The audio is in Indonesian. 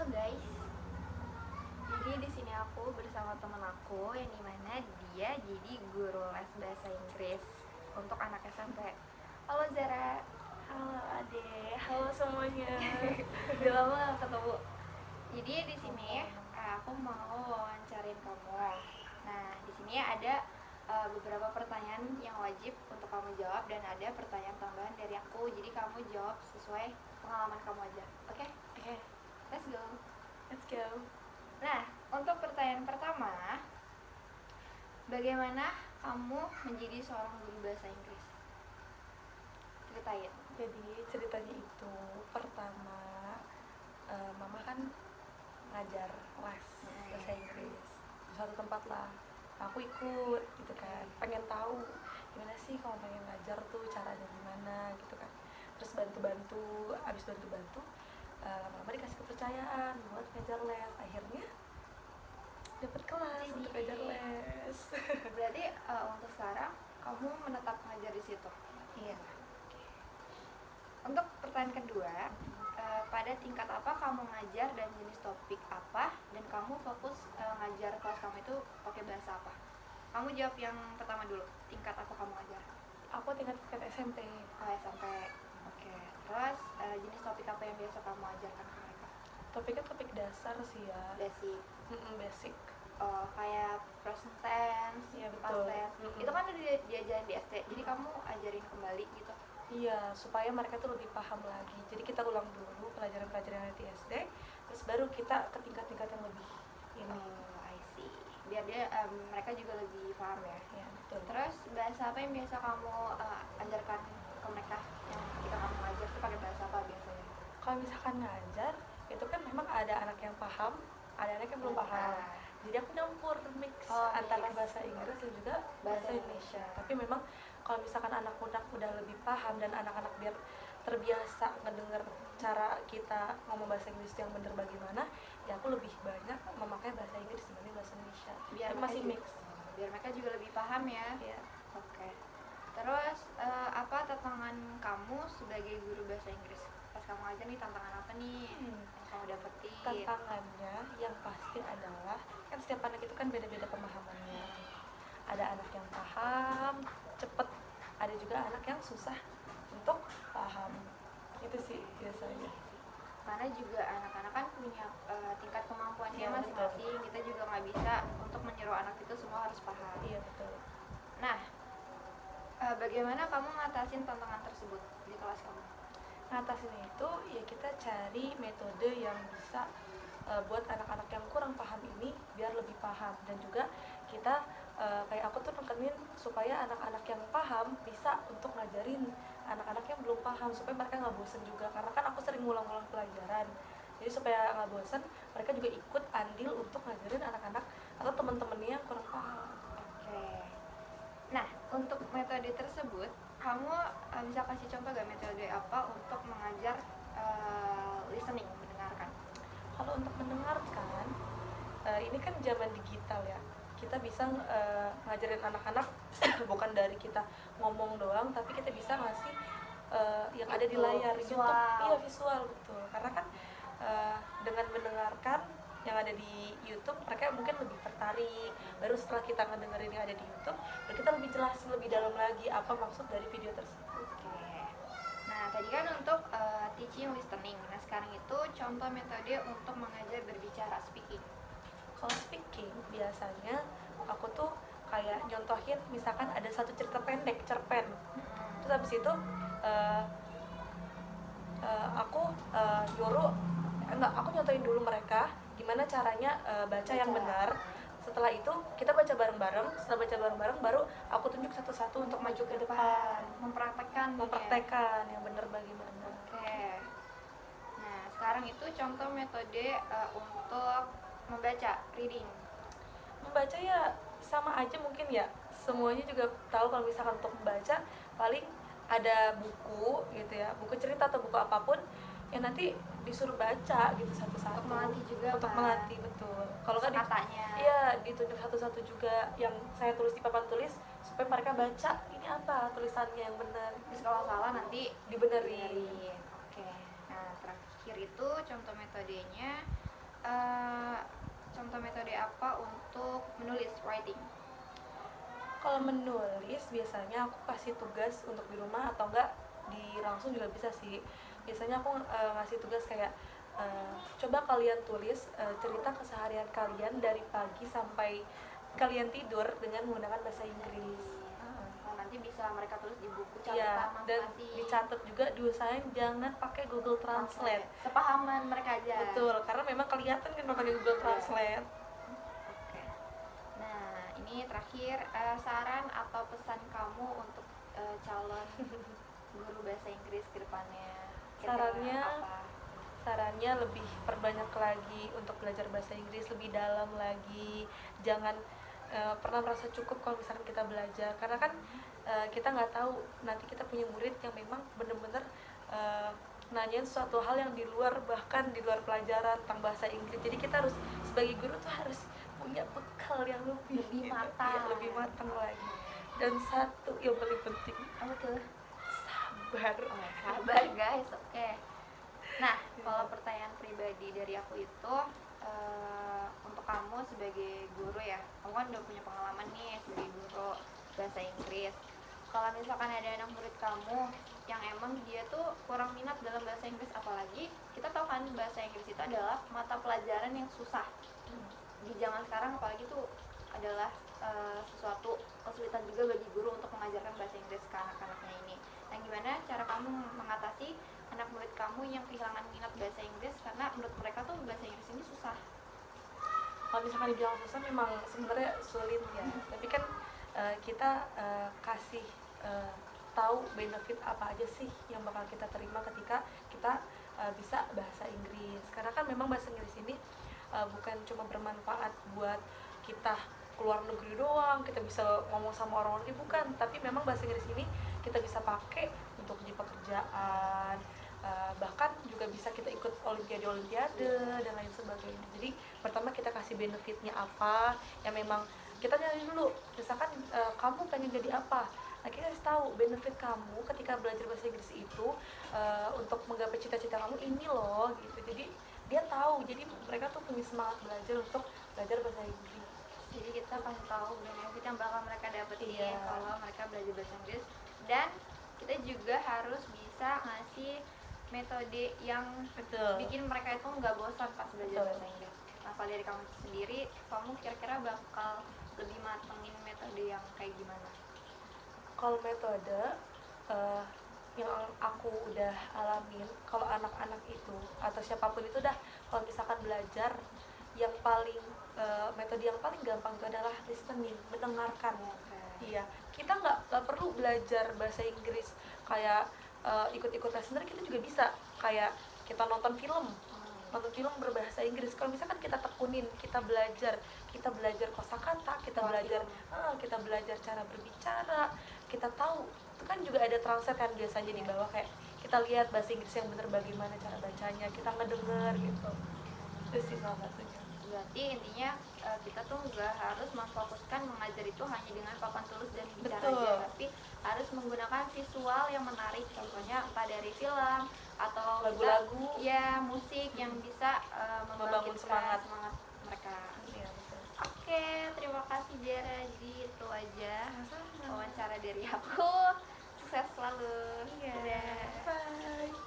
guys, jadi di sini aku bersama temen aku yang dimana dia jadi guru les bahasa Inggris untuk anak SMP. Halo Zara. Halo Ade, halo semuanya. Udah lama gak ketemu. Jadi di sini aku mau wawancarin kamu. Nah di sini ada beberapa pertanyaan yang wajib untuk kamu jawab dan ada pertanyaan tambahan dari aku. Jadi kamu jawab sesuai pengalaman kamu aja. Oke? Oke, Let's go. let's go. Nah, untuk pertanyaan pertama, bagaimana kamu menjadi seorang guru bahasa Inggris? Ceritain. Jadi ceritanya itu pertama, mama kan ngajar les bahasa Inggris di suatu tempat lah. Aku ikut gitu kan, pengen tahu gimana sih kalau pengen ngajar tuh caranya gimana gitu kan. Terus bantu-bantu, abis bantu-bantu lama-lama dikasih kepercayaan buat ngajar les. Akhirnya dapat kelas untuk ngajar les. Berarti untuk sekarang kamu menetap ngajar di situ. Iya. Untuk pertanyaan kedua, pada tingkat apa kamu ngajar dan jenis topik apa, dan kamu fokus ngajar kelas kamu itu pakai bahasa apa? Kamu jawab yang pertama dulu. Tingkat apa kamu ngajar? Aku tingkat SMP. Oh, SMP. Oke. Terus jenis topik apa yang biasa kamu ajarkan ke mereka? Topiknya topik dasar sih ya. Basic. Basic. Kayak present tense, Iya, past betul. tense. Itu kan udah diajarin di SD. Jadi kamu ajarin kembali gitu. Iya, supaya mereka tuh lebih paham lagi. Jadi kita ulang dulu pelajaran-pelajaran yang ada di SD, terus baru kita ke tingkat-tingkat yang lebih ini. I see. Biar mereka juga lebih paham ya. Ya, betul. Terus bahasa apa yang biasa kamu ajarkan ke mereka? Yang ketika kamu ngajar tuh pakai bahasa apa biasanya? Kalau misalkan ngajar, itu kan memang ada anak yang paham, ada anak yang belum paham. Jadi aku nyampur mix antara bahasa Inggris dan juga bahasa Indonesia. Tapi memang kalau misalkan anak-anak udah lebih paham dan anak-anak biar terbiasa ngedenger cara kita ngomong bahasa Inggris yang bener bagaimana, ya aku lebih banyak memakai bahasa Inggris dibanding bahasa Indonesia. Biar tapi masih mix. Biar mereka juga lebih paham ya. Iya. Oke. Terus apa tantangan kamu sebagai guru bahasa Inggris? Pas kamu ngajar nih, tantangan apa nih yang kamu dapetin? Tantangannya yang pasti adalah kan setiap anak itu kan beda-beda pemahamannya. Ada anak yang paham cepet, ada juga anak yang susah untuk paham. Itu sih biasanya. Karena juga anak-anak kan punya tingkat kemampuannya Iya, masing-masing. Kita juga nggak bisa untuk menyuruh anak itu semua harus paham. Iya, betul. Nah, bagaimana kamu ngatasin tantangan tersebut di kelas kamu? Ngatasin itu ya kita cari metode yang bisa buat anak-anak yang kurang paham ini biar lebih paham, dan juga kita kayak aku tuh nekenin supaya anak-anak yang paham bisa untuk ngajarin anak-anak yang belum paham supaya mereka nggak bosen juga, karena kan aku sering ngulang-ngulang pelajaran. Jadi supaya nggak bosen, mereka juga ikut andil untuk ngajarin anak-anak atau teman-temannya yang kurang paham. Oke. Nah, untuk metode tersebut, kamu bisa kasih contoh gak metode apa untuk mengajar listening, mendengarkan? Kalau untuk mendengarkan, ini kan zaman digital ya. Kita bisa ngajarin anak-anak bukan dari kita ngomong doang, tapi kita bisa ngasih yang ada di layar, visual. YouTube. Iya, visual, betul. Karena kan dengan mendengarkan yang ada di YouTube, mereka mungkin lebih tertarik. Baru setelah kita ngedengerin yang ada di YouTube, baru kita lebih jelas, lebih dalam lagi apa maksud dari video tersebut. Oke. Nah, tadi kan untuk teaching listening. Nah, sekarang itu contoh metode untuk mengajar berbicara, speaking. Kalau speaking, biasanya aku tuh kayak nyontohin, misalkan ada satu cerita pendek, cerpen. Terus habis itu aku aku nyontohin dulu mereka gimana caranya baca yang benar. Setelah itu kita baca bareng-bareng. Setelah baca bareng-bareng baru aku tunjuk satu-satu untuk maju ke depan, mempraktekkan yang benar bagaimana. Oke. Nah, sekarang itu contoh metode untuk membaca, reading. Membaca ya sama aja mungkin ya. Semuanya juga tahu kalau misalkan untuk membaca paling ada buku gitu ya, buku cerita atau buku apapun yang nanti disuruh baca gitu satu-satu. Untuk melatih juga, untuk kan? melatih, betul. Kalau kan katanya. Iya, ditunjuk satu-satu juga yang saya tulis di papan tulis supaya mereka baca ini apa tulisannya yang benar. Terus kalau salah nanti dibenerin. Oke. Nah, terakhir itu contoh metodenya eh, contoh metode apa untuk menulis writing? Kalau menulis biasanya aku kasih tugas untuk di rumah atau enggak di langsung juga bisa sih. Biasanya aku ngasih tugas kayak coba kalian tulis cerita keseharian kalian dari pagi sampai kalian tidur dengan menggunakan bahasa Inggris. Oh, nanti bisa mereka tulis di buku Iya, catatan dan masing-masing. dicatat juga, diusahain jangan pakai Google Translate. Sepahaman mereka aja. Betul, karena memang kelihatan kan kalau pakai Google Iya. Translate. Oke. Nah, ini terakhir saran atau pesan kamu untuk calon guru bahasa Inggris ke depannya. Kira-kira Sarannya apa? Sarannya lebih perbanyak lagi untuk belajar bahasa Inggris, lebih dalam lagi. Jangan pernah merasa cukup kalau misalkan kita belajar, karena kan kita nggak tahu nanti kita punya murid yang memang bener-bener nanyain suatu hal yang di luar, bahkan di luar pelajaran tentang bahasa Inggris. Jadi kita harus sebagai guru tuh harus punya bekal yang lebih Lebih gitu. matang. Iya, lebih matang lagi. Dan satu yang paling penting, Apa tuh? sabar. Oh, sabar guys, oke. Nah, kalau pertanyaan pribadi dari aku itu untuk kamu sebagai guru ya, kamu kan udah punya pengalaman nih sebagai guru bahasa Inggris. Kalau misalkan ada anak murid kamu yang emang dia tuh kurang minat dalam bahasa Inggris, apalagi kita tahu kan bahasa Inggris itu adalah mata pelajaran yang susah di zaman sekarang, apalagi tuh adalah sesuatu kesulitan juga bagi guru untuk mengajarkan bahasa Inggris ke anak-anaknya ini. Nah, gimana cara kamu mengatasi anak murid kamu yang kehilangan minat bahasa Inggris karena menurut mereka tuh bahasa Inggris ini susah? Kalau misalkan dibilang susah, memang sebenarnya sulit ya. Tapi kan kita kasih tahu benefit apa aja sih yang bakal kita terima ketika kita bisa bahasa Inggris. Karena kan memang bahasa Inggris ini bukan cuma bermanfaat buat kita keluar negeri doang, kita bisa ngomong sama orang negeri, bukan. Tapi memang bahasa Inggris ini kita bisa pakai untuk di pekerjaan, bahkan juga bisa kita ikut olimpiade dan lain sebagainya. Jadi pertama kita kasih benefitnya apa, yang memang kita nyari dulu. Misalkan kamu pengen jadi apa, nah kita kasih tahu benefit kamu ketika belajar bahasa Inggris itu untuk menggapai cita-cita kamu ini loh gitu. Jadi dia tahu, jadi mereka tuh punya semangat belajar untuk belajar bahasa Inggris. Jadi kita kasih tahu benefit yang bakal mereka dapetin Iya. kalau mereka belajar bahasa Inggris, dan kita juga harus bisa ngasih metode yang Betul. bikin mereka itu nggak bosan pas belajar Betul. bahasa Inggris. Nah, kalau dari kamu sendiri, kamu kira-kira bakal lebih matengin metode yang kayak gimana? Kalau metode yang aku udah alamin, kalau anak-anak itu atau siapapun itu dah, kalau misalkan belajar, yang paling metode yang paling gampang itu adalah listening, mendengarkan. Iya, kita nggak perlu belajar bahasa Inggris kayak ikut-ikut les, sebenarnya kita juga bisa kayak kita nonton film berbahasa Inggris. Kalau misalkan kita tekunin, kita belajar kosakata, kita belajar cara berbicara, kita tahu itu kan juga ada translate kan biasanya di bawah, kayak kita lihat bahasa Inggris yang benar bagaimana cara bacanya, kita ngedenger gitu. Itu sih salah satunya. Berarti intinya kita tuh nggak harus memfokuskan mengajar itu hanya dengan papan tulis dan bicara Betul. aja, tapi harus menggunakan visual yang menarik, contohnya entah dari film atau Lagu-lagu. ya musik yang bisa Membangun membangkitkan semangat. mereka. Iya, betul. Oke, terima kasih Jera. Jadi itu aja Sama-sama. wawancara dari aku. Sukses selalu. Iya. Dadah. Bye.